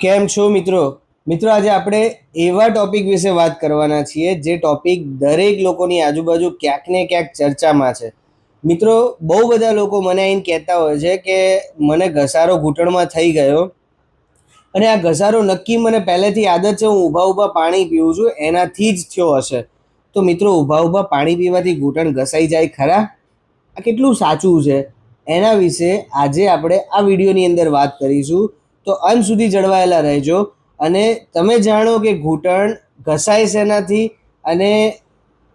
કેમ છો મિત્રો? આજે આપણે એવા ટોપિક વિશે વાત કરવાના છીએ જે ટોપિક દરેક લોકોની આજુબાજુ ક્યાંક ને ક્યાંક ચર્ચામાં છે. મિત્રો, બહુ બધા લોકો મને આઈને કહેતા હોય છે કે મને ઘસારો ઘૂંટણમાં થઈ ગયો અને આ ઘસારો નક્કી મને પહેલેથી આદત છે, હું ઊભા ઊભા પાણી પીવું છું એનાથી જ થયો હશે. તો મિત્રો, ઊભા ઊભા પાણી પીવાથી ઘૂંટણ ઘસાઈ જાય ખરા? આ કેટલું સાચું છે એના વિશે આજે આપણે આ વિડીયોની અંદર વાત કરીશું. તો અંત સુધી જળવાયેલા રહેજો અને તમે જાણો કે ઘૂંટણ ઘસાય શેનાથી અને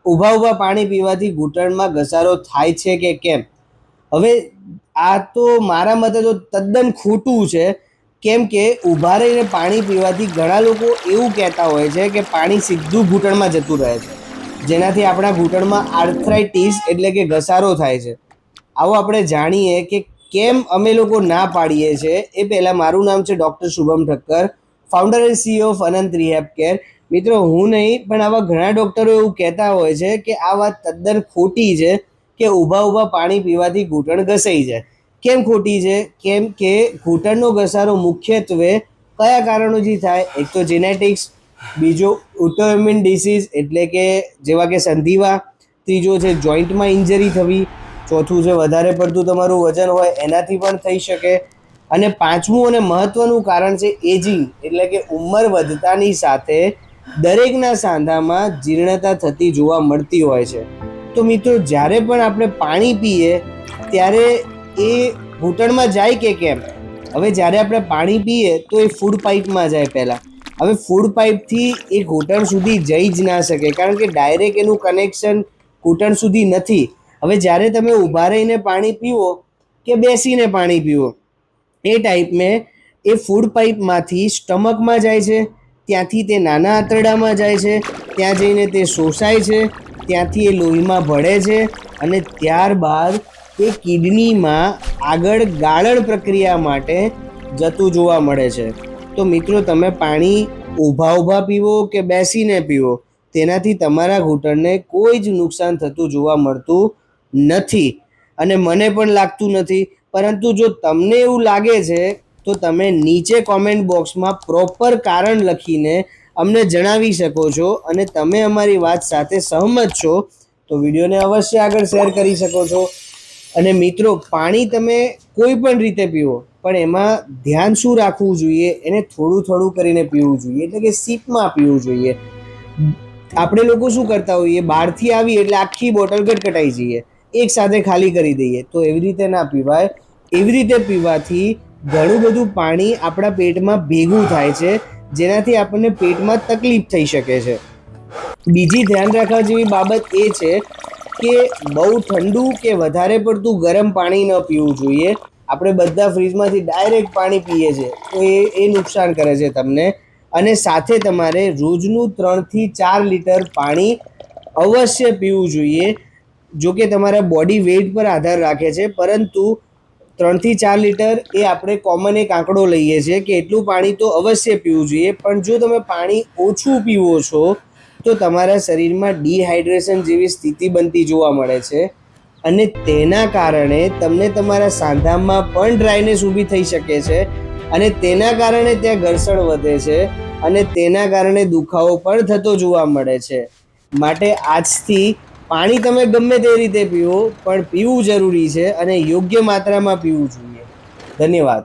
ઊભા ઊભા પાણી પીવાથી ઘૂંટણમાં ઘસારો થાય છે કે કેમ. હવે આ તો મારા મતે તો તદ્દન ખોટું છે, કેમ કે ઊભા રહીને પાણી પીવાથી ઘણા લોકો એવું કહેતા હોય છે કે પાણી સીધું ઘૂંટણમાં જતું રહે છે, જેનાથી આપણા ઘૂંટણમાં આર્થરાઇટિસ એટલે કે ઘસારો થાય છે. આવો આપણે જાણીએ કે કેમ અમે લોકો ના પાડીએ છીએ. એ પહેલાં મારું નામ છે doctor Shubham Thakkar, founder and CEO of Anant rehab care. મિત્રો, હું નહીં પણ આવા ઘણા ડૉક્ટરો એવું કહેતા હોય છે કે આ વાત તદ્દન ખોટી છે કે ઊભા ઊભા પાણી પીવાથી ઘૂંટણ ઘસાઈ જાય. કેમ ખોટી છે? કેમ કે ઘૂંટણનો ઘસારો મુખ્યત્વે કયા કારણોથી થાય? એક તો જેનેટિક્સ, બીજો ઓટોઇમ્યુન ડિસીઝ એટલે કે જેવા કે સંધિવા, ત્રીજો છે જોઈન્ટમાં ઇન્જરી થવી, ચોથું છે વધારે પડતું તમારું વજન હોય એનાથી પણ થઈ શકે, અને પાંચમું અને મહત્વનું કારણ છે એજિંગ એટલે કે ઉંમર વધતાની સાથે દરેકના સાંધામાં જીર્ણતા થતી જોવા મળતી હોય છે. તો મિત્રો, જ્યારે પણ આપણે પાણી પીએ ત્યારે એ ઘૂંટણમાં જાય કે કેમ? હવે જ્યારે આપણે પાણી પીએ તો એ ફૂડ પાઇપમાં જાય પહેલાં. હવે ફૂડ પાઇપથી એ ઘૂંટણ સુધી જઈ જ ના શકે, કારણ કે ડાયરેક્ટ એનું કનેક્શન ઘૂંટણ સુધી નથી. હવે જ્યારે તમે ઊભા રહીને પાણી પીવો કે બેસીને પાણી પીવો, એ ટાઈપમાં એ ફૂડ પાઇપમાંથી સ્ટમકમાં જાય છે, ત્યાંથી તે નાના આંતરડામાં જાય છે, ત્યાં જઈને તે શોષાય છે, ત્યાંથી એ લોહીમાં ભળે છે અને ત્યારબાદ એ કિડનીમાં આગળ ગાળણ પ્રક્રિયા માટે જતું જોવા મળે છે. તો મિત્રો, તમે પાણી ઊભા ઊભા પીવો કે બેસીને પીવો, તેનાથી તમારા ઘૂંટણને કોઈ જ નુકસાન થતું જોવા મળતું નથી અને મને પણ લાગતું નથી. પરંતુ જો તમને એવું લાગે છે તો તમે નીચે કોમેન્ટ બોક્સમાં પ્રોપર કારણ લખીને અમને જણાવી શકો છો, અને તમે અમારી વાત સાથે સહમત છો તો વિડીયોને અવશ્ય આગળ શેર કરી શકો છો. અને મિત્રો, પાણી તમે કોઈ પણ રીતે પીવો, પણ એમાં ધ્યાન શું રાખવું જોઈએ? એને થોડું થોડું કરીને પીવું જોઈએ, એટલે કે સીપમાં પીવું જોઈએ. આપણે લોકો શું કરતા હોઈએ, બહારથી આવી એટલે આખી બોટલ ગટગટાઈ જઈએ, એક સાથે ખાલી કરી દઈએ. તો એવી રીતે ના પીવાય. એવી રીતે પીવાથી ઘણું બધું પાણી આપણા પેટમાં ભેગું થાય છે, જેનાથી આપણને પેટમાં તકલીફ થઈ શકે છે. બીજી ધ્યાન રાખવા જેવી બાબત એ છે કે બહુ ઠંડુ કે વધારે પડતું ગરમ પાણી ન પીવું જોઈએ. આપણે બધા ફ્રીજમાંથી ડાયરેક્ટ પાણી પીએ છીએ તો એ નુકસાન કરે છે તમને. અને સાથે તમારે રોજનું 3 થી 4 લીટર પાણી અવશ્ય પીવું જોઈએ. જો કે તમારા બોડી વેઇટ પર આધાર રાખે છે, પરંતુ 3 થી 4 લીટર એ આપણે કોમન એક આંકડો લઈએ છીએ કે એટલું પાણી તો અવશ્ય પીવું જોઈએ. પણ જો તમે પાણી ઓછું પીવો છો તો તમારા શરીરમાં ડિહાઇડ્રેશન જેવી સ્થિતિ બનતી જોવા મળે છે, અને તેના કારણે તમને તમારા સાંધામાં પણ ડ્રાયનેસ ઊભી થઈ શકે છે, અને તેના કારણે ત્યાં ઘર્ષણ વધે છે, અને તેના કારણે દુખાવો પણ થતો જોવા મળે છે. માટે આજથી પાણી તમે ગમે તે રીતે પીવો, પણ પીવું જરૂરી છે અને યોગ્ય માત્રામાં પીવું જોઈએ. ધન્યવાદ.